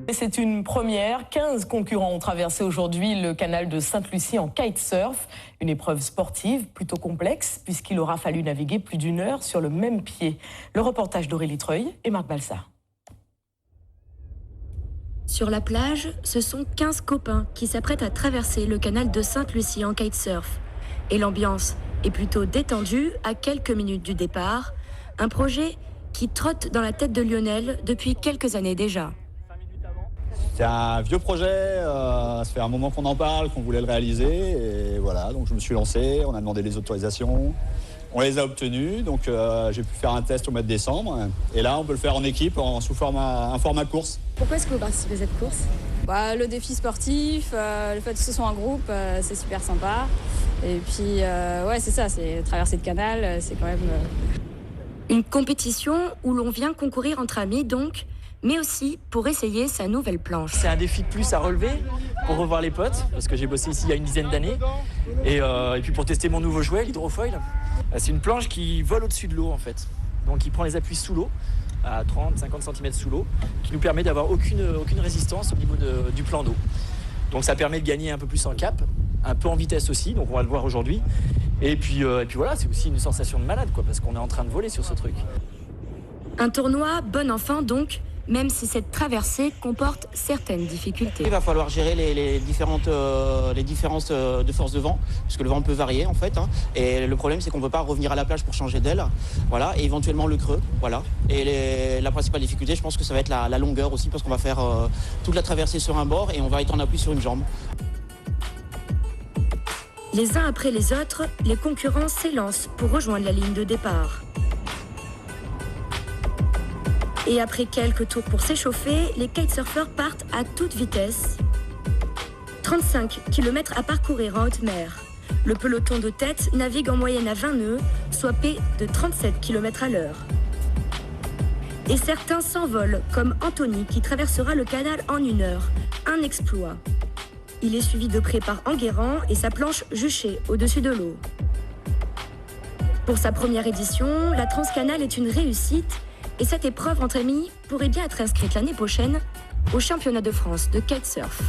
C'est une première. 15 concurrents ont traversé aujourd'hui le canal de Sainte-Lucie en kitesurf. Une épreuve sportive plutôt complexe puisqu'il aura fallu naviguer plus d'1 heure sur le même pied. Le reportage d'Aurélie Treuil et Marc Balsard. Sur la plage, ce sont 15 copains qui s'apprêtent à traverser le canal de Sainte-Lucie en kitesurf. Et l'ambiance est plutôt détendue à quelques minutes du départ. Un projet qui trotte dans la tête de Lionel depuis quelques années déjà. C'est un vieux projet, ça fait un moment qu'on en parle, qu'on voulait le réaliser. Et voilà, donc je me suis lancé, on a demandé les autorisations. On les a obtenus, donc j'ai pu faire un test au mois de décembre. Et là, on peut le faire en équipe, sous un format course. Pourquoi est-ce que vous participez à cette course ? Le défi sportif, le fait que ce soit un groupe, c'est super sympa. Et puis, ouais, c'est ça, c'est traverser le canal, c'est quand même... Une compétition où l'on vient concourir entre amis, donc, mais aussi pour essayer sa nouvelle planche. C'est un défi de plus à relever pour revoir les potes, parce que j'ai bossé ici il y a une dizaine d'années. Et puis pour tester mon nouveau jouet, l'hydrofoil. C'est une planche qui vole au-dessus de l'eau en fait. Donc il prend les appuis sous l'eau, à 30-50 cm sous l'eau, qui nous permet d'avoir aucune résistance au niveau du plan d'eau. Donc ça permet de gagner un peu plus en cap, un peu en vitesse aussi, donc on va le voir aujourd'hui. Et puis voilà, c'est aussi une sensation de malade, quoi, parce qu'on est en train de voler sur ce truc. Un tournoi bon enfant donc, même si cette traversée comporte certaines difficultés. Il va falloir gérer les différences de force de vent, parce que le vent peut varier en fait. Et le problème c'est qu'on ne peut pas revenir à la plage pour changer d'aile, voilà, et éventuellement le creux, voilà. Et la principale difficulté, je pense que ça va être la longueur aussi, parce qu'on va faire toute la traversée sur un bord et on va être en appui sur une jambe. Les uns après les autres, les concurrents s'élancent pour rejoindre la ligne de départ. Et après quelques tours pour s'échauffer, les kitesurfers partent à toute vitesse. 35 km à parcourir en haute mer. Le peloton de tête navigue en moyenne à 20 nœuds, soit P de 37 km à l'heure. Et certains s'envolent, comme Anthony qui traversera le canal en 1 heure. Un exploit. Il est suivi de près par Enguerrand et sa planche juchée au-dessus de l'eau. Pour sa première édition, la Transcanal est une réussite. Et cette épreuve entre amis pourrait bien être inscrite l'année prochaine au championnat de France de kitesurf.